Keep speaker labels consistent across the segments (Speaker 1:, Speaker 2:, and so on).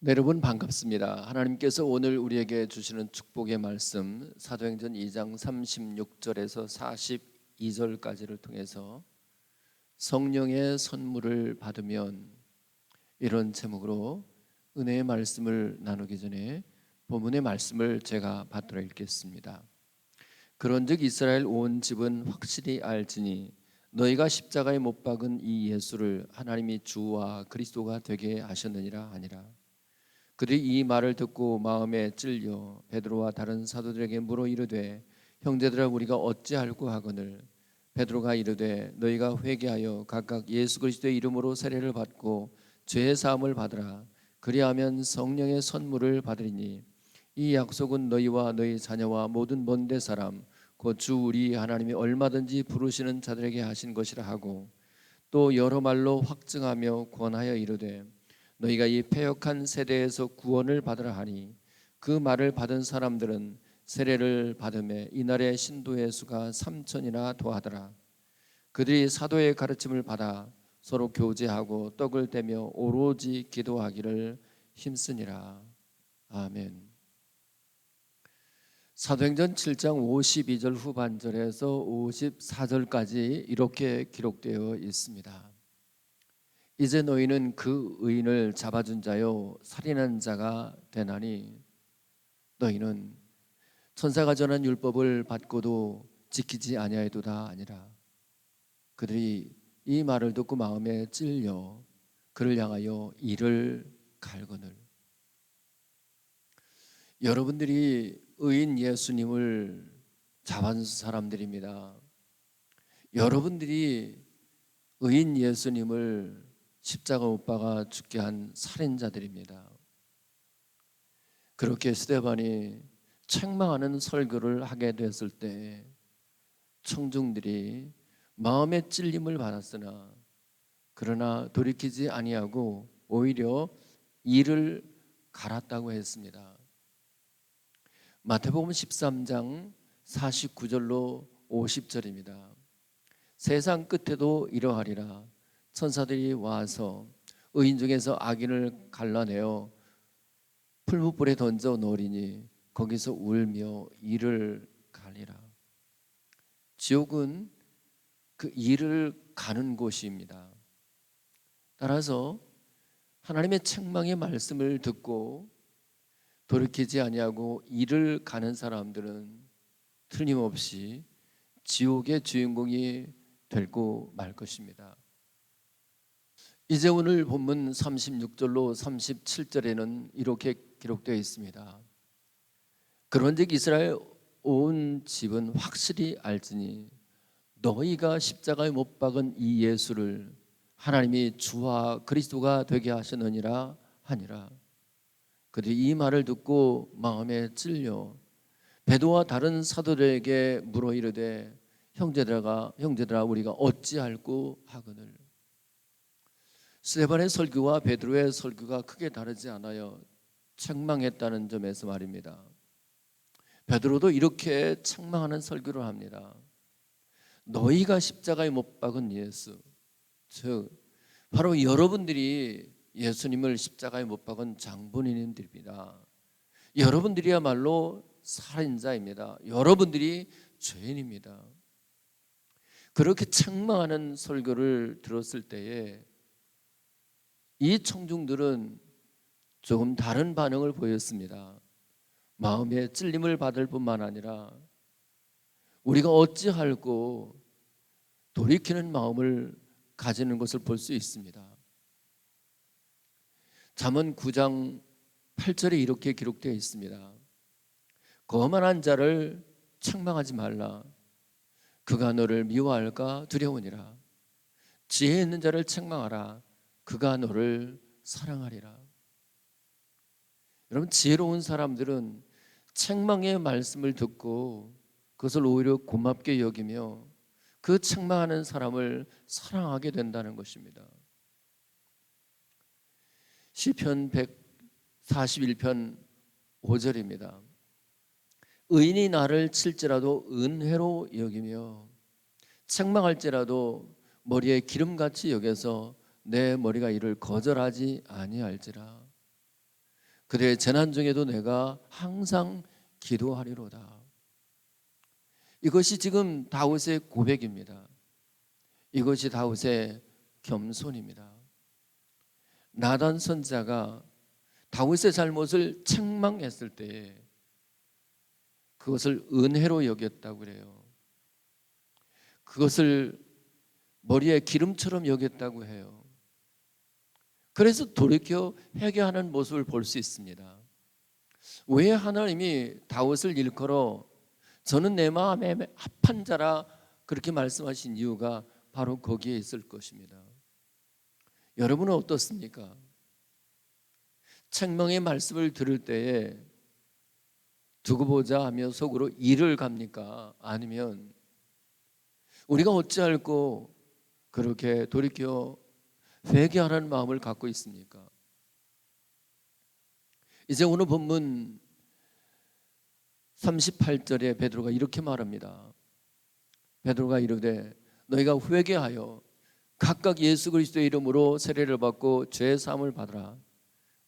Speaker 1: 네, 여러분 반갑습니다. 하나님께서 오늘 우리에게 주시는 축복의 말씀 사도행전 2장 36절에서 42절까지를 통해서 성령의 선물을 받으면, 이런 제목으로 은혜의 말씀을 나누기 전에 본문의 말씀을 제가 받들어 읽겠습니다. 그런즉 이스라엘 온 집은 확실히 알지니 너희가 십자가에 못 박은 이 예수를 하나님이 주와 그리스도가 되게 하셨느니라 하니라. 그들이 이 말을 듣고 마음에 찔려 베드로와 다른 사도들에게 물어 이르되, 형제들아 우리가 어찌할꼬 하거늘. 베드로가 이르되, 너희가 회개하여 각각 예수 그리스도의 이름으로 세례를 받고 죄의 사함을 받으라. 그리하면 성령의 선물을 받으리니 이 약속은 너희와 너희 자녀와 모든 먼데 사람 곧 주 우리 하나님이 얼마든지 부르시는 자들에게 하신 것이라 하고, 또 여러 말로 확증하며 권하여 이르되, 너희가 이 패역한 세대에서 구원을 받으라 하니, 그 말을 받은 사람들은 세례를 받음에 이날의 신도의 수가 3천이나 더하더라. 그들이 사도의 가르침을 받아 서로 교제하고 떡을 떼며 오로지 기도하기를 힘쓰니라. 아멘. 사도행전 7장 52절 후반절에서 54절까지 이렇게 기록되어 있습니다. 이제 너희는 그 의인을 잡아준 자요 살인한 자가 되나니, 너희는 천사가 전한 율법을 받고도 지키지 아니하여도다 아니라. 그들이 이 말을 듣고 마음에 찔려 그를 향하여 이를 갈거늘. 여러분들이 의인 예수님을 잡은 사람들입니다. 여러분들이 의인 예수님을 십자가 못 박아 죽게 한 살인자들입니다. 그렇게 스데반이 책망하는 설교를 하게 됐을 때 청중들이 마음의 찔림을 받았으나 그러나 돌이키지 아니하고 오히려 이를 갈았다고 했습니다. 마태복음 13장 49절로 50절입니다. 세상 끝에도 이러하리라. 천사들이 와서 의인 중에서 악인을 갈라내어 풀무불에 던져 놓으리니 거기서 울며 이를 가리라. 지옥은 그 이를 가는 곳입니다. 따라서 하나님의 책망의 말씀을 듣고 돌이키지 아니하고 이를 가는 사람들은 틀림없이 지옥의 주인공이 되고 말 것입니다. 이제 오늘 본문 36절로 37절에는 이렇게 기록되어 있습니다. 그런즉 이스라엘 온 집은 확실히 알지니 너희가 십자가에 못 박은 이 예수를 하나님이 주와 그리스도가 되게 하셨느니라 하니라. 그들이 이 말을 듣고 마음에 찔려 베드로와 다른 사도들에게 물어 이르되, 형제들아 우리가 어찌할꼬 하거늘. 스데반의 설교와 베드로의 설교가 크게 다르지 않아요. 책망했다는 점에서 말입니다. 베드로도 이렇게 책망하는 설교를 합니다. 너희가 십자가에 못 박은 예수, 즉 바로 여러분들이 예수님을 십자가에 못 박은 장본인들입니다. 여러분들이야말로 살인자입니다. 여러분들이 죄인입니다. 그렇게 책망하는 설교를 들었을 때에 이 청중들은 조금 다른 반응을 보였습니다. 마음에 찔림을 받을 뿐만 아니라 우리가 어찌할꼬 돌이키는 마음을 가지는 것을 볼 수 있습니다. 잠언 9장 8절에 이렇게 기록되어 있습니다. 거만한 자를 책망하지 말라. 그가 너를 미워할까 두려우니라. 지혜 있는 자를 책망하라. 그가 너를 사랑하리라. 여러분, 지혜로운 사람들은 책망의 말씀을 듣고 그것을 오히려 고맙게 여기며 그 책망하는 사람을 사랑하게 된다는 것입니다. 시편 141편 5절입니다. 의인이 나를 칠지라도 은혜로 여기며 책망할지라도 머리에 기름같이 여겨서 내 머리가 이를 거절하지 아니할지라. 그들의 재난 중에도 내가 항상 기도하리로다. 이것이 지금 다윗의 고백입니다. 이것이 다윗의 겸손입니다. 나단 선지자가 다윗의 잘못을 책망했을 때 그것을 은혜로 여겼다고 그래요. 그것을 머리에 기름처럼 여겼다고 해요. 그래서 돌이켜 회개하는 모습을 볼 수 있습니다. 왜 하나님이 다윗을 일컬어 저는 내 마음에 합한 자라 그렇게 말씀하신 이유가 바로 거기에 있을 것입니다. 여러분은 어떻습니까? 책망의 말씀을 들을 때에 두고 보자 하며 속으로 이를 갑니까? 아니면 우리가 어찌할꼬 그렇게 돌이켜 회개하라는 마음을 갖고 있습니까? 이제 오늘 본문 38절에 베드로가 이렇게 말합니다. 베드로가 이르되 너희가 회개하여 각각 예수 그리스도의 이름으로 세례를 받고 죄 사함을 받으라.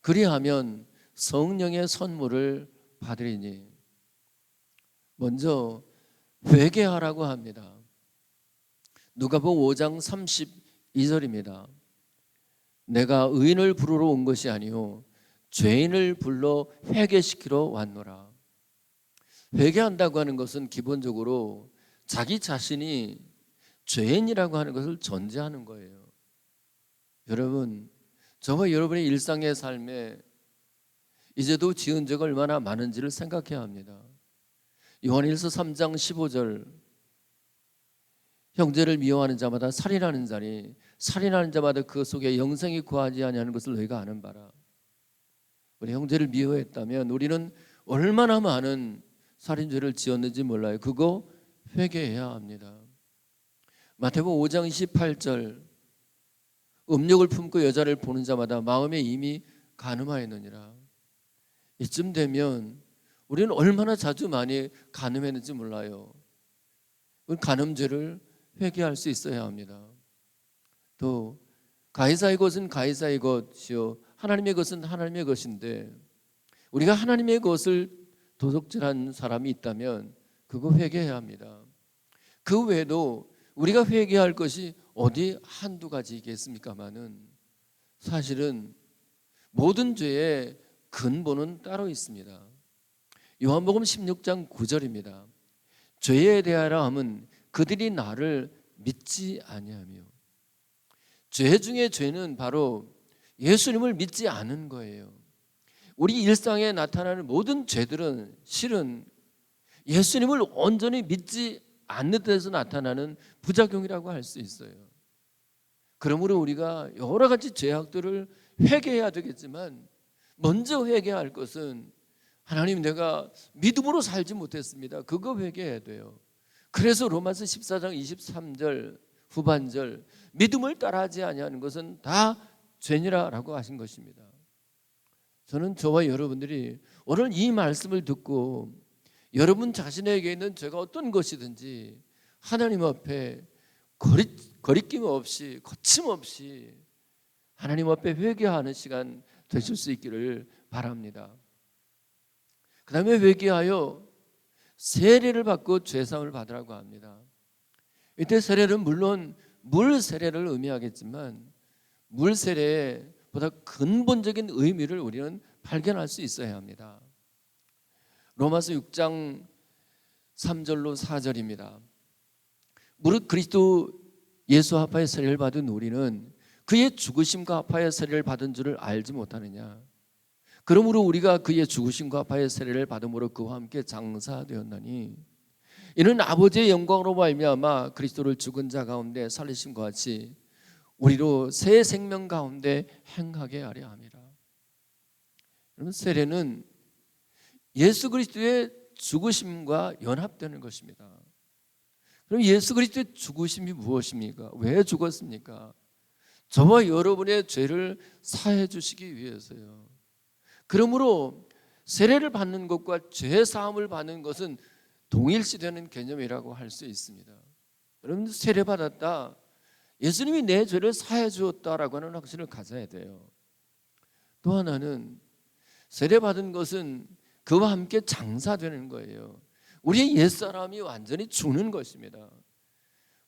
Speaker 1: 그리하면 성령의 선물을 받으리니. 먼저 회개하라고 합니다. 누가복음 5장 32절입니다. 내가 의인을 부르러 온 것이 아니요 죄인을 불러 회개시키러 왔노라. 회개한다고 하는 것은 기본적으로 자기 자신이 죄인이라고 하는 것을 전제하는 거예요. 여러분, 저와 여러분의 일상의 삶에 이제도 지은 죄가 얼마나 많은지를 생각해야 합니다. 요한일서 3장 15절 형제를 미워하는 자마다 살인하는 자니 살인하는 자마다 그 속에 영생이 구하지 아니하는 것을 너희가 아는 바라. 우리 형제를 미워했다면 우리는 얼마나 많은 살인죄를 지었는지 몰라요. 그거 회개해야 합니다. 마태복음 5장 28절 음욕을 품고 여자를 보는 자마다 마음에 이미 간음하였느니라. 이쯤 되면 우리는 얼마나 자주 많이 간음했는지 몰라요. 간음죄를 회개할 수 있어야 합니다. 또 가이사의 것은 가이사의 것이요 하나님의 것은 하나님의 것인데 우리가 하나님의 것을 도둑질한 사람이 있다면 그거 회개해야 합니다. 그 외에도 우리가 회개할 것이 어디 한두 가지겠습니까마는 사실은 모든 죄의 근본은 따로 있습니다. 요한복음 16장 9절입니다. 죄에 대하여 함은 그들이 나를 믿지 아니하며. 죄 중에 죄는 바로 예수님을 믿지 않은 거예요. 우리 일상에 나타나는 모든 죄들은 실은 예수님을 온전히 믿지 않는 데서 나타나는 부작용이라고 할 수 있어요. 그러므로 우리가 여러 가지 죄악들을 회개해야 되겠지만 먼저 회개할 것은 하나님 내가 믿음으로 살지 못했습니다. 그거 회개해야 돼요. 그래서 로마서 14장 23절 후반절 믿음을 따라하지 아니하는 것은 다 죄니라라고 하신 것입니다. 저는 저와 여러분들이 오늘 이 말씀을 듣고 여러분 자신에게 있는 죄가 어떤 것이든지 하나님 앞에 거리낌 없이 거침없이 하나님 앞에 회개하는 시간 되실 수 있기를 바랍니다. 그 다음에 회개하여 세례를 받고 죄사함을 받으라고 합니다. 이때 세례는 물론 물 세례를 의미하겠지만 물 세례보다 근본적인 의미를 우리는 발견할 수 있어야 합니다. 로마서 6장 3절로 4절입니다. 무릇 그리스도 예수 합하여 세례를 받은 우리는 그의 죽으심과 합하여 세례를 받은 줄을 알지 못하느냐. 그러므로 우리가 그의 죽으심과 합하여 세례를 받음으로 그와 함께 장사되었나니 이는 아버지의 영광으로 말미암아 그리스도를 죽은 자 가운데 살리심과 같이 우리로 새 생명 가운데 행하게 하려 함이라. 여러분, 세례는 예수 그리스도의 죽으심과 연합되는 것입니다. 그럼 예수 그리스도의 죽으심이 무엇입니까? 왜 죽었습니까? 저와 여러분의 죄를 사해 주시기 위해서요. 그러므로 세례를 받는 것과 죄 사함을 받는 것은 동일시되는 개념이라고 할 수 있습니다. 여러분, 세례 받았다, 예수님이 내 죄를 사해 주었다라고 하는 확신을 가져야 돼요. 또 하나는 세례 받은 것은 그와 함께 장사되는 거예요. 우리의 옛사람이 완전히 죽는 것입니다.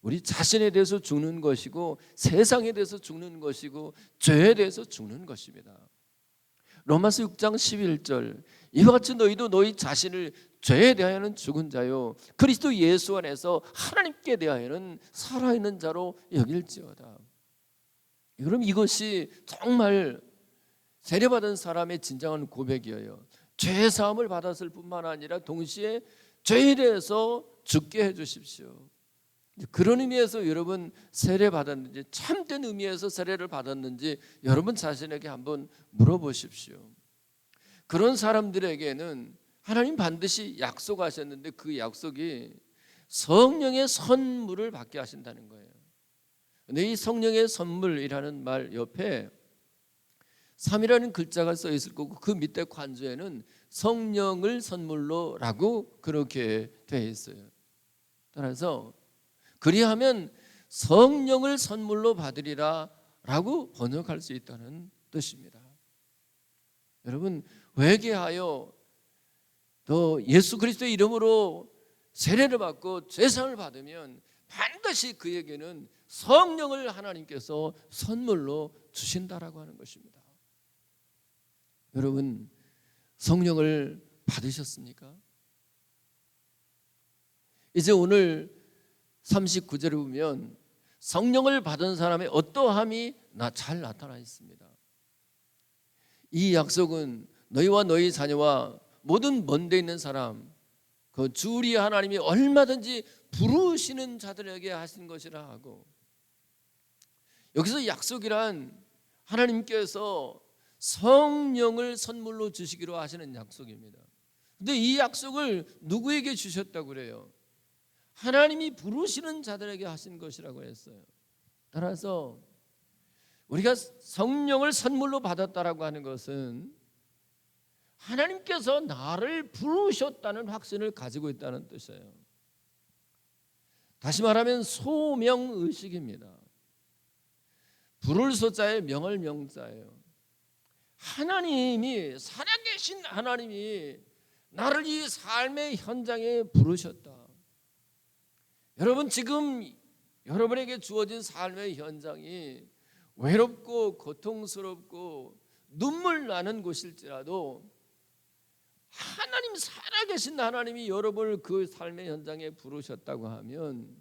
Speaker 1: 우리 자신에 대해서 죽는 것이고, 세상에 대해서 죽는 것이고, 죄에 대해서 죽는 것입니다. 로마서 6장 11절, 이와 같이 너희도 너희 자신을 죄에 대하여는 죽은 자요 그리스도 예수 안에서 하나님께 대하여는 살아있는 자로 여길지어다. 그럼 이것이 정말 세례받은 사람의 진정한 고백이에요. 죄 사함을 받았을 뿐만 아니라 동시에 죄에 대해서 죽게 해주십시오. 그런 의미에서 여러분 세례 받았는지, 참된 의미에서 세례를 받았는지 여러분 자신에게 한번 물어보십시오. 그런 사람들에게는 하나님 반드시 약속하셨는데 그 약속이 성령의 선물을 받게 하신다는 거예요. 근데 이 성령의 선물이라는 말 옆에 3이라는 글자가 써 있을 거고, 그 밑에 관조에는 성령을 선물로라고 그렇게 되어 있어요. 따라서 그리하면 성령을 선물로 받으리라 라고 번역할 수 있다는 뜻입니다. 여러분, 회개하여 또 예수 그리스도의 이름으로 세례를 받고 죄사함을 받으면 반드시 그에게는 성령을 하나님께서 선물로 주신다라고 하는 것입니다. 여러분, 성령을 받으셨습니까? 이제 오늘 39절에 보면 성령을 받은 사람의 어떠함이 잘 나타나 있습니다. 이 약속은 너희와 너희 자녀와 모든 먼데 있는 사람, 그 주 우리 하나님이 얼마든지 부르시는 자들에게 하신 것이라 하고, 여기서 약속이란 하나님께서 성령을 선물로 주시기로 하시는 약속입니다. 근데 이 약속을 누구에게 주셨다고 그래요? 하나님이 부르시는 자들에게 하신 것이라고 했어요. 따라서 우리가 성령을 선물로 받았다라고 하는 것은 하나님께서 나를 부르셨다는 확신을 가지고 있다는 뜻이에요. 다시 말하면 소명의식입니다. 부를 소자에 명을 명자예요. 하나님이, 살아계신 하나님이 나를 이 삶의 현장에 부르셨다. 여러분, 지금 여러분에게 주어진 삶의 현장이 외롭고 고통스럽고 눈물 나는 곳일지라도 하나님, 살아계신 하나님이 여러분을 그 삶의 현장에 부르셨다고 하면,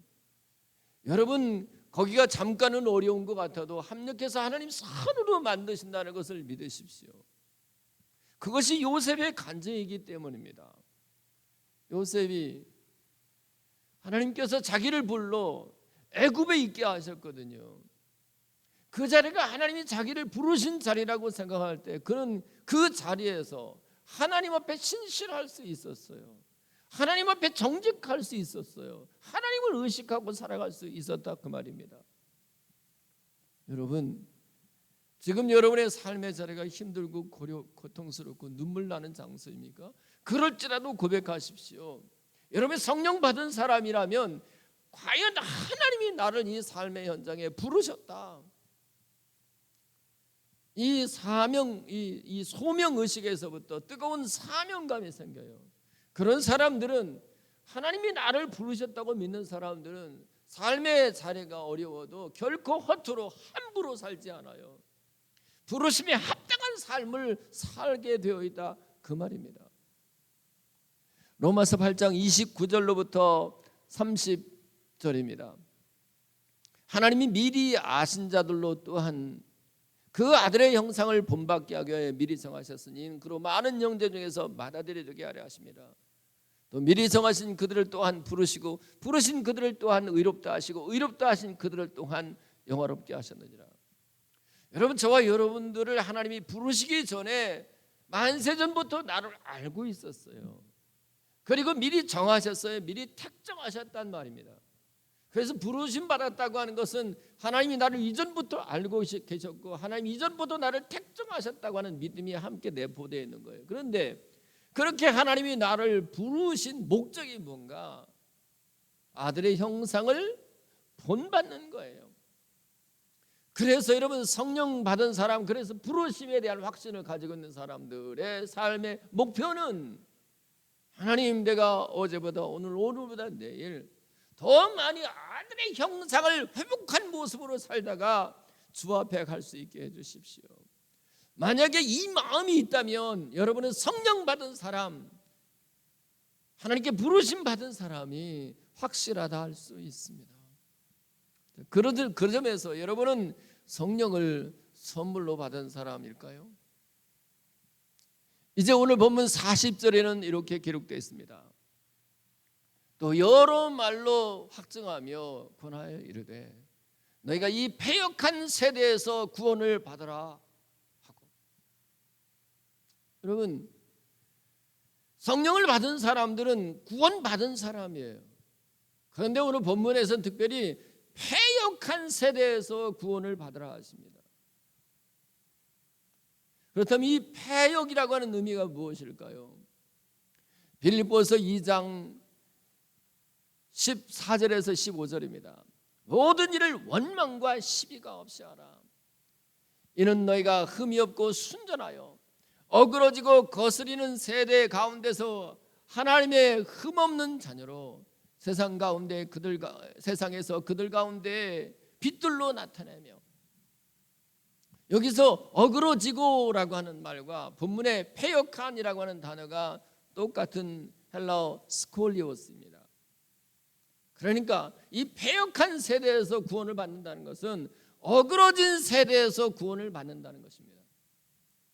Speaker 1: 여러분 거기가 잠깐은 어려운 것 같아도 합력해서 하나님 선으로 만드신다는 것을 믿으십시오. 그것이 요셉의 간증이기 때문입니다. 요셉이 하나님께서 자기를 불러 애굽에 있게 하셨거든요. 그 자리가 하나님이 자기를 부르신 자리라고 생각할 때 그는 그 자리에서 하나님 앞에 신실할 수 있었어요. 하나님 앞에 정직할 수 있었어요. 하나님을 의식하고 살아갈 수 있었다, 그 말입니다. 여러분, 지금 여러분의 삶의 자리가 힘들고 고통스럽고 눈물 나는 장소입니까? 그럴지라도 고백하십시오. 여러분이 성령 받은 사람이라면 과연 하나님이 나를 이 삶의 현장에 부르셨다, 이 사명, 이 소명 의식에서부터 뜨거운 사명감이 생겨요. 그런 사람들은, 하나님이 나를 부르셨다고 믿는 사람들은 삶의 자리가 어려워도 결코 허투루 함부로 살지 않아요. 부르심에 합당한 삶을 살게 되어 있다, 그 말입니다. 로마서 8장 29절로부터 30절입니다. 하나님이 미리 아신 자들로 또한 그 아들의 형상을 본받게 하기 위해 미리 정하셨으니 그로 많은 형제 중에서 맏아들이 하려 하십니다. 또 미리 정하신 그들을 또한 부르시고 부르신 그들을 또한 의롭다 하시고 의롭다 하신 그들을 또한 영화롭게 하셨느니라. 여러분, 저와 여러분들을 하나님이 부르시기 전에 만세전부터 나를 알고 있었어요. 그리고 미리 정하셨어요. 미리 택정하셨단 말입니다. 그래서 부르심 받았다고 하는 것은 하나님이 나를 이전부터 알고 계셨고 하나님 이전부터 나를 택정하셨다고 하는 믿음이 함께 내포되어 있는 거예요. 그런데 그렇게 하나님이 나를 부르신 목적이 뭔가? 아들의 형상을 본받는 거예요. 그래서 여러분, 성령 받은 사람, 그래서 부르심에 대한 확신을 가지고 있는 사람들의 삶의 목표는 하나님, 내가 어제보다 오늘보다 내일 더 많이 아들의 형상을 회복한 모습으로 살다가 주 앞에 갈 수 있게 해주십시오. 만약에 이 마음이 있다면 여러분은 성령 받은 사람, 하나님께 부르심 받은 사람이 확실하다 할 수 있습니다. 그 점에서 여러분은 성령을 선물로 받은 사람일까요? 이제 오늘 본문 40절에는 이렇게 기록되어 있습니다. 또 여러 말로 확증하며 권하여 이르되 너희가 이 패역한 세대에서 구원을 받으라 하고. 여러분, 성령을 받은 사람들은 구원받은 사람이에요. 그런데 오늘 본문에서는 특별히 패역한 세대에서 구원을 받으라 하십니다. 그렇다면 이 패역이라고 하는 의미가 무엇일까요? 빌립보서 2장 14절에서 15절입니다. 모든 일을 원망과 시비가 없이 하라. 이는 너희가 흠이 없고 순전하여 어그러지고 거스리는 세대 가운데서 하나님의 흠없는 자녀로 세상에서 그들 가운데 빛들로 나타내며. 여기서 어그러지고라고 하는 말과 본문의 패역한이라고 하는 단어가 똑같은 헬라어 스콜리오스입니다. 그러니까 이 패역한 세대에서 구원을 받는다는 것은 어그러진 세대에서 구원을 받는다는 것입니다.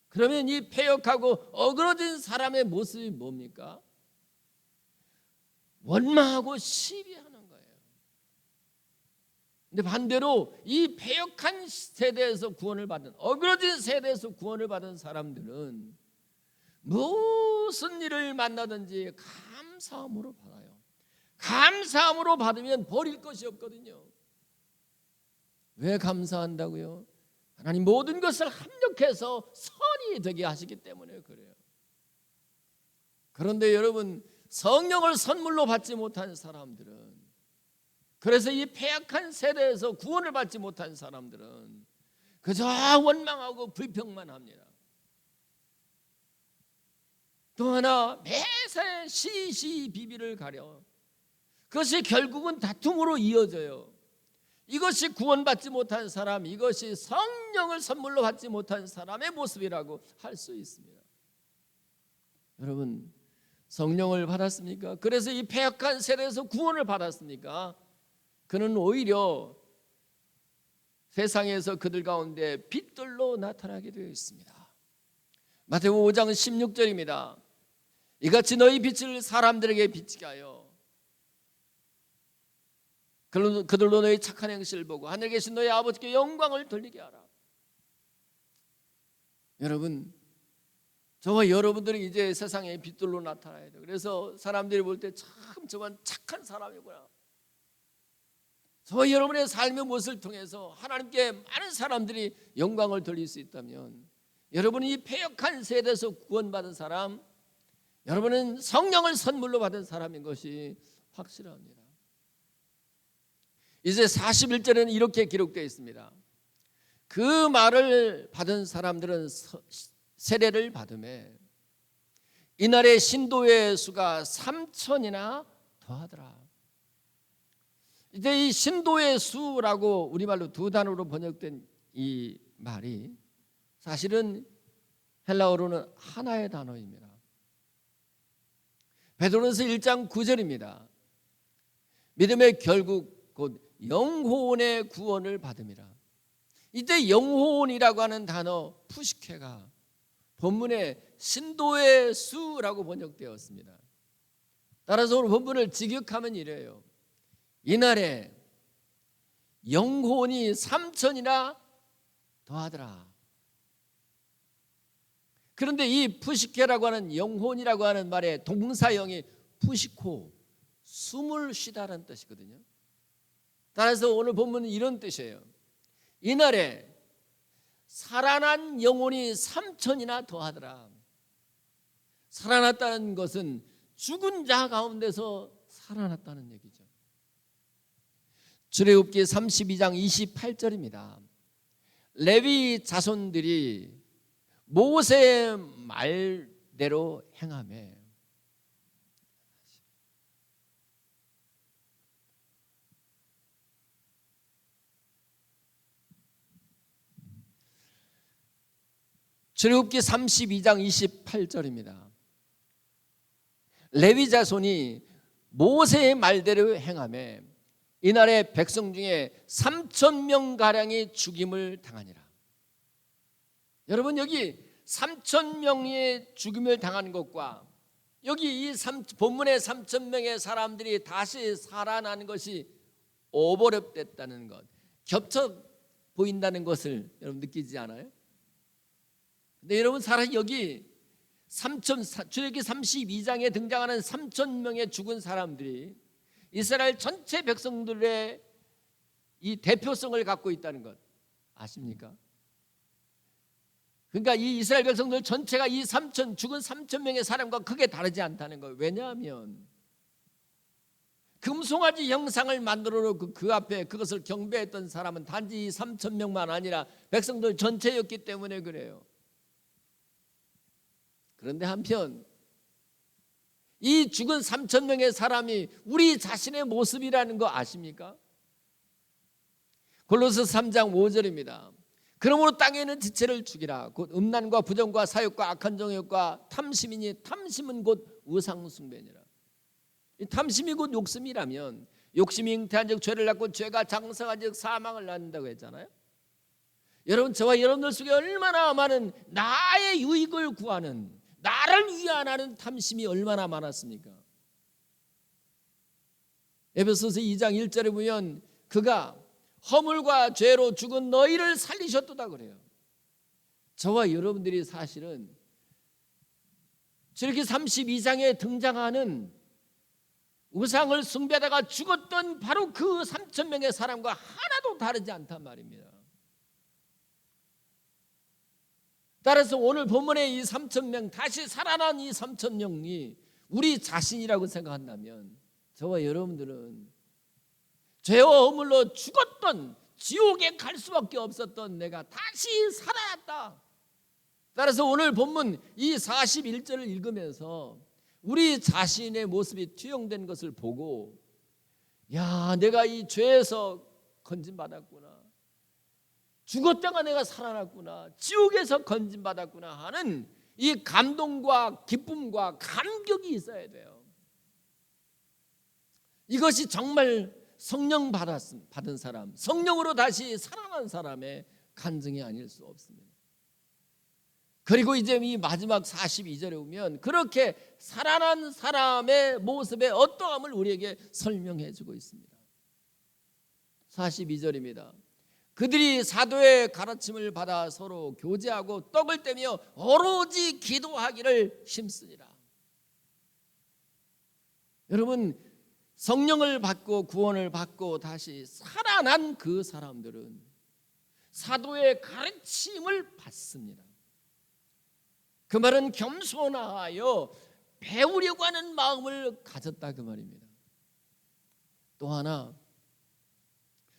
Speaker 1: 그러면 이 패역하고 어그러진 사람의 모습이 뭡니까? 원망하고 시비하는 거예요. 근데 반대로 이 패역한 세대에서 구원을 받은, 어그러진 세대에서 구원을 받은 사람들은 무슨 일을 만나든지 감사함으로 받아요. 감사함으로 받으면 버릴 것이 없거든요. 왜 감사한다고요? 하나님 모든 것을 합력해서 선이 되게 하시기 때문에 그래요. 그런데 여러분, 성령을 선물로 받지 못한 사람들은, 그래서 이 패역한 세대에서 구원을 받지 못한 사람들은 그저 원망하고 불평만 합니다. 또 하나, 매사에 시시비비를 가려. 그것이 결국은 다툼으로 이어져요. 이것이 구원받지 못한 사람, 이것이 성령을 선물로 받지 못한 사람의 모습이라고 할 수 있습니다. 여러분, 성령을 받았습니까? 그래서 이 패역한 세대에서 구원을 받았습니까? 그는 오히려 세상에서 그들 가운데 빛들로 나타나게 되어 있습니다. 마태복음 5장 16절입니다. 이같이 너희 빛을 사람들에게 비치게 하여 그들로 너희 착한 행실을 보고 하늘에 계신 너희 아버지께 영광을 돌리게 하라. 여러분, 저와 여러분들이 이제 세상에 빛들로 나타나야 돼요. 그래서 사람들이 볼 때 참 저건 착한 사람이구나. 저와 여러분의 삶의 모습을 통해서 하나님께 많은 사람들이 영광을 돌릴 수 있다면, 여러분이 이 패역한 세대에서 구원받은 사람, 여러분은 성령을 선물로 받은 사람인 것이 확실합니다. 이제 41절에는 이렇게 기록되어 있습니다. 그 말을 받은 사람들은 세례를 받음에 이날의 신도의 수가 3,000이나 더하더라. 이제 이 신도의 수라고 우리말로 두 단어로 번역된 이 말이 사실은 헬라어로는 하나의 단어입니다. 베드로전서 1장 9절입니다. 믿음의 결국 곧 영혼의 구원을 받음이라. 이때 영혼이라고 하는 단어 푸시케가 본문에 신도의 수라고 번역되었습니다. 따라서 오늘 본문을 직역하면 이래요. 이날에 영혼이 3천이나 더하더라. 그런데 이 푸시케라고 하는 영혼이라고 하는 말의 동사형이 푸시코, 숨을 쉬다라는 뜻이거든요. 따라서 오늘 본문은 이런 뜻이에요. 이날에 살아난 영혼이 3천이나 더하더라. 살아났다는 것은 죽은 자 가운데서 살아났다는 얘기죠. 출애굽기 32장 28절입니다. 레위 자손들이 모세의 말대로 행하매 출애굽기 32장 28절입니다. 레위 자손이 모세의 말대로 행하매 이날에 백성 중에 3,000명 가량이 죽임을 당하니라. 여러분, 여기 3,000명의 죽임을 당한 것과 여기 이 본문의 3,000명의 사람들이 다시 살아나는 것이 오버랩됐다는 것, 겹쳐 보인다는 것을 여러분 느끼지 않아요? 근데 여러분, 여기 출애굽기 32장에 등장하는 3,000명의 죽은 사람들이 이스라엘 전체 백성들의 이 대표성을 갖고 있다는 것 아십니까? 그러니까 이 이스라엘 백성들 전체가 이 죽은 3,000명의 사람과 크게 다르지 않다는 거예요. 왜냐하면 금송아지 형상을 만들어 놓고 그 앞에 그것을 경배했던 사람은 단지 이 3,000명만 아니라 백성들 전체였기 때문에 그래요. 그런데 한편 이 죽은 3,000명의 사람이 우리 자신의 모습이라는 거 아십니까? 골로새 3장 5절입니다. 그러므로 땅에 있는 지체를 죽이라. 곧 음란과 부정과 사욕과 악한 정욕과 탐심이니 탐심은 곧 우상 숭배니라. 이 탐심이 곧 욕심이라면 욕심이 잉태한즉 죄를 낳고 죄가 장성한즉 사망을 낳는다고 했잖아요. 여러분, 저와 여러분들 속에 얼마나 많은 나의 유익을 구하는, 나를 위안하는 탐심이 얼마나 많았습니까? 에베소서 2장 1절에 보면 그가 허물과 죄로 죽은 너희를 살리셨도다 그래요. 저와 여러분들이 사실은 출애굽기 32장에 등장하는 우상을 숭배하다가 죽었던 바로 그 3,000명의 사람과 하나도 다르지 않단 말입니다. 따라서 오늘 본문의 이 3,000명, 다시 살아난 이 3,000명이 우리 자신이라고 생각한다면 저와 여러분들은 죄와 허물로 죽었던, 지옥에 갈 수밖에 없었던 내가 다시 살아났다. 따라서 오늘 본문 이 41절을 읽으면서 우리 자신의 모습이 투영된 것을 보고, 야, 내가 이 죄에서 건진받았구나, 죽었다가 내가 살아났구나, 지옥에서 건진받았구나 하는 이 감동과 기쁨과 감격이 있어야 돼요. 이것이 정말 성령 받은 사람, 성령으로 다시 살아난 사람의 간증이 아닐 수 없습니다. 그리고 이제 이 마지막 42절에 오면 그렇게 살아난 사람의 모습의 어떠함을 우리에게 설명해 주고 있습니다. 42절입니다. 그들이 사도의 가르침을 받아 서로 교제하고 떡을 떼며 오로지 기도하기를 힘쓰니라. 여러분, 성령을 받고 구원을 받고 다시 살아난 그 사람들은 사도의 가르침을 받습니다. 그 말은 겸손하여 배우려고 하는 마음을 가졌다 그 말입니다. 또 하나,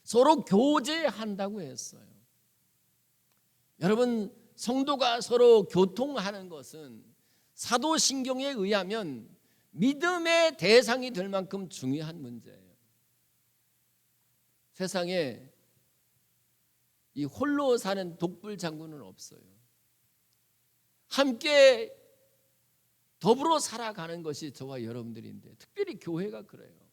Speaker 1: 서로 교제한다고 했어요. 여러분, 성도가 서로 교통하는 것은 사도신경에 의하면 믿음의 대상이 될 만큼 중요한 문제예요. 세상에 이 홀로 사는 독불 장군은 없어요. 함께 더불어 살아가는 것이 저와 여러분들인데, 특별히 교회가 그래요.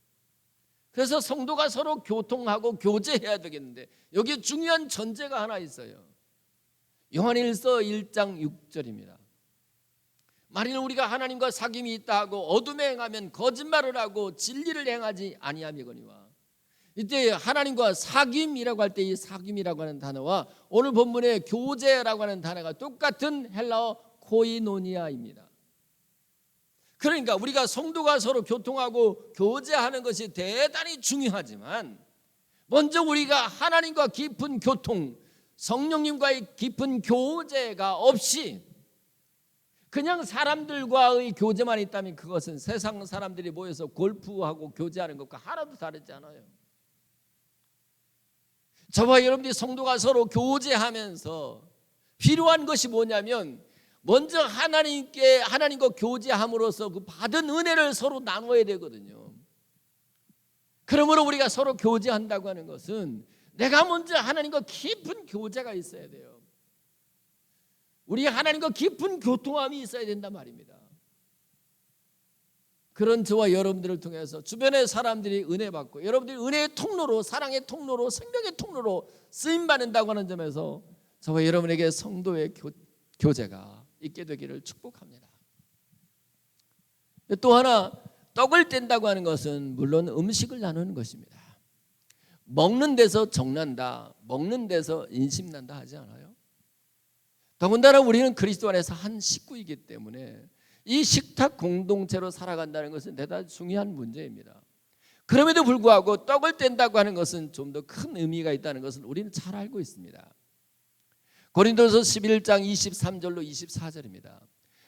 Speaker 1: 그래서 성도가 서로 교통하고 교제해야 되겠는데 여기 중요한 전제가 하나 있어요. 요한일서 1장 6절입니다. 만일 우리가 하나님과 사귐이 있다 하고 어둠에 행하면 거짓말을 하고 진리를 행하지 아니함이거니와 이때 하나님과 사귐이라고 할 때 이 사귐이라고 하는 단어와 오늘 본문의 교제라고 하는 단어가 똑같은 헬라어 코이노니아입니다. 그러니까 우리가 성도가 서로 교통하고 교제하는 것이 대단히 중요하지만 먼저 우리가 하나님과 깊은 교통, 성령님과의 깊은 교제가 없이 그냥 사람들과의 교제만 있다면 그것은 세상 사람들이 모여서 골프하고 교제하는 것과 하나도 다르지 않아요. 저와 여러분들이 성도가 서로 교제하면서 필요한 것이 뭐냐면 먼저 하나님과 교제함으로써 그 받은 은혜를 서로 나눠야 되거든요. 그러므로 우리가 서로 교제한다고 하는 것은 내가 먼저 하나님과 깊은 교제가 있어야 돼요. 우리 하나님과 깊은 교통함이 있어야 된단 말입니다. 그런 저와 여러분들을 통해서 주변의 사람들이 은혜 받고 여러분들이 은혜의 통로로, 사랑의 통로로, 생명의 통로로 쓰임 받는다고 하는 점에서 저와 여러분에게 성도의 교제가 있게 되기를 축복합니다. 또 하나, 떡을 뗀다고 하는 것은 물론 음식을 나누는 것입니다. 먹는 데서 정난다, 먹는 데서 인심난다 하지 않아요? 더군다나 우리는 그리스도 안에서 한 식구이기 때문에 이 식탁 공동체로 살아간다는 것은 대단히 중요한 문제입니다. 그럼에도 불구하고 떡을 뗀다고 하는 것은 좀 더 큰 의미가 있다는 것은 우리는 잘 알고 있습니다. 고린도서 11장 23절로 24절입니다.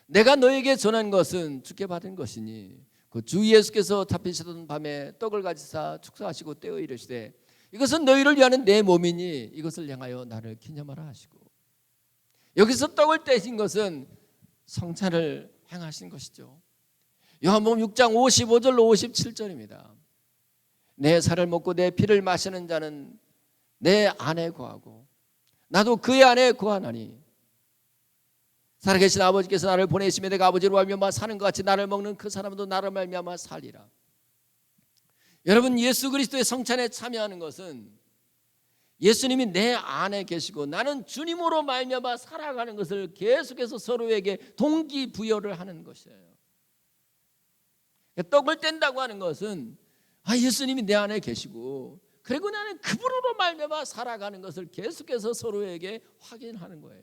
Speaker 1: 내가 너에게 전한 것은 주께 받은 것이니 그 주 예수께서 잡히시던 밤에 떡을 가지사 축사하시고 떼어 이르시되 이것은 너희를 위하는 내 몸이니 이것을 향하여 나를 기념하라 하시고, 여기서 떡을 떼신 것은 성찬을 행하신 것이죠. 요한복음 6장 55절로 57절입니다. 내 살을 먹고 내 피를 마시는 자는 내 안에 거하고 나도 그의 안에 거하나니 살아계신 아버지께서 나를 보내시며 내가 아버지로 말미암아 사는 것 같이 나를 먹는 그 사람도 나를 말미암아 살리라. 여러분, 예수 그리스도의 성찬에 참여하는 것은 예수님이 내 안에 계시고 나는 주님으로 말미암아 살아가는 것을 계속해서 서로에게 동기부여를 하는 것이에요. 떡을 뗀다고 하는 것은 예수님이 내 안에 계시고 그리고 나는 그분으로 말미암아 살아가는 것을 계속해서 서로에게 확인하는 거예요.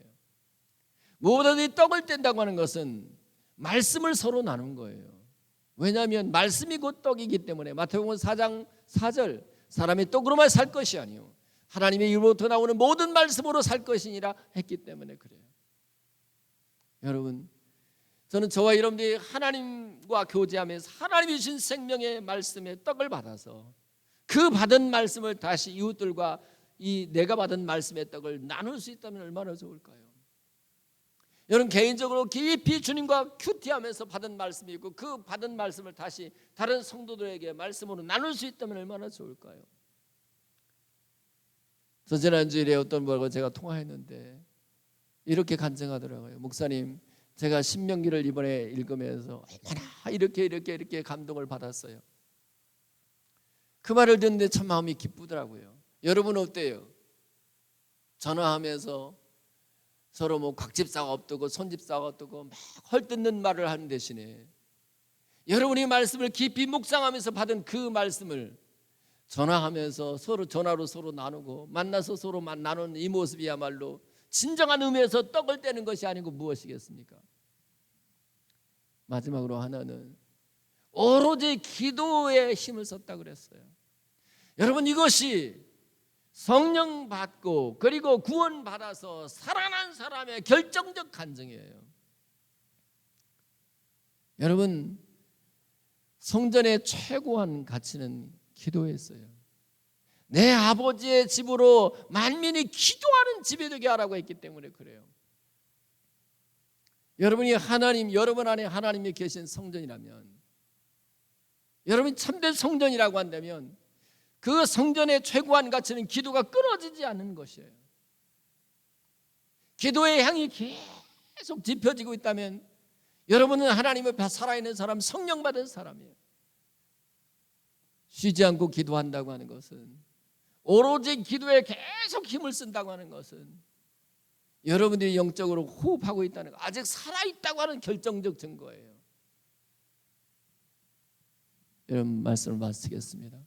Speaker 1: 무엇보다도 이 떡을 뗀다고 하는 것은 말씀을 서로 나눈 거예요. 왜냐하면 말씀이 곧 떡이기 때문에 마태복음 4장 4절 사람이 떡으로만 살 것이 아니요 하나님의 입으로부터 나오는 모든 말씀으로 살 것이니라 했기 때문에 그래요. 여러분, 저는 저와 여러분들이 하나님과 교제하면서 하나님이 주신 생명의 말씀의 떡을 받아서 그 받은 말씀을 다시 이웃들과 이 내가 받은 말씀의 떡을 나눌 수 있다면 얼마나 좋을까요? 여러분, 개인적으로 깊이 주님과 큐티하면서 받은 말씀이 있고 그 받은 말씀을 다시 다른 성도들에게 말씀으로 나눌 수 있다면 얼마나 좋을까요? 저 지난주일에 어떤 분과 제가 통화했는데 이렇게 간증하더라고요. 목사님, 제가 신명기를 이번에 읽으면서 얼마나 이렇게 감동을 받았어요. 그 말을 듣는데 참 마음이 기쁘더라고요. 여러분은 어때요? 전화하면서 서로 곽집사가 없고 손집사가 없고 막 헐뜯는 말을 하는 대신에 여러분이 말씀을 깊이 묵상하면서 받은 그 말씀을 전화하면서 서로 전화로 서로 나누고 만나서 서로 나누는 이 모습이야말로 진정한 의미에서 떡을 떼는 것이 아니고 무엇이겠습니까? 마지막으로 하나는 오로지 기도에 힘을 썼다 그랬어요. 여러분, 이것이 성령 받고 그리고 구원 받아서 살아난 사람의 결정적 간증이에요. 여러분, 성전의 최고한 가치는 기도였어요. 내 아버지의 집으로 만민이 기도하는 집이 되게 하라고 했기 때문에 그래요. 여러분이 여러분 안에 하나님이 계신 성전이라면, 여러분이 참된 성전이라고 한다면 그 성전의 최고한 가치는 기도가 끊어지지 않는 것이에요. 기도의 향이 계속 짚어지고 있다면 여러분은 하나님 앞에 살아있는 사람, 성령 받은 사람이에요. 쉬지 않고 기도한다고 하는 것은, 오로지 기도에 계속 힘을 쓴다고 하는 것은 여러분들이 영적으로 호흡하고 있다는 것, 아직 살아있다고 하는 결정적 증거예요. 여러분, 말씀을 마치겠습니다.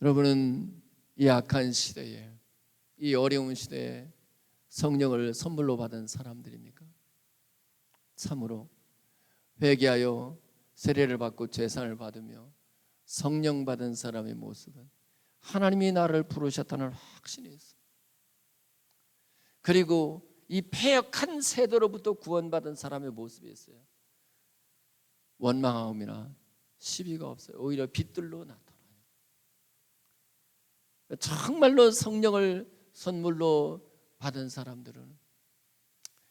Speaker 1: 여러분은 이 악한 시대에, 이 어려운 시대에 성령을 선물로 받은 사람들입니까? 참으로 회개하여 세례를 받고 제사를 받으며 성령 받은 사람의 모습은 하나님이 나를 부르셨다는 확신이 있어. 그리고 이 패역한 세대로부터 구원받은 사람의 모습이 있어요. 원망함이나 시비가 없어요. 오히려 빛들로 나타나요. 정말로 성령을 선물로 받은 사람들은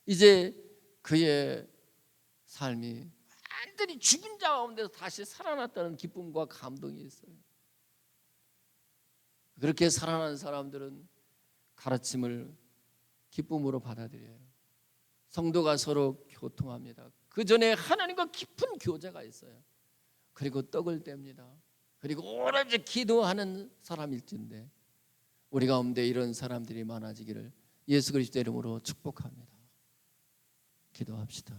Speaker 1: 이제 그의 삶이 완전히 죽은 자 가운데서 다시 살아났다는 기쁨과 감동이 있어요. 그렇게 살아난 사람들은 가르침을 기쁨으로 받아들여요. 성도가 서로 교통합니다. 그 전에 하나님과 깊은 교제가 있어요. 그리고 떡을 뗍니다. 그리고 오로지 기도하는 사람일진데 우리 가운데 이런 사람들이 많아지기를 예수 그리스도 이름으로 축복합니다. 기도합시다.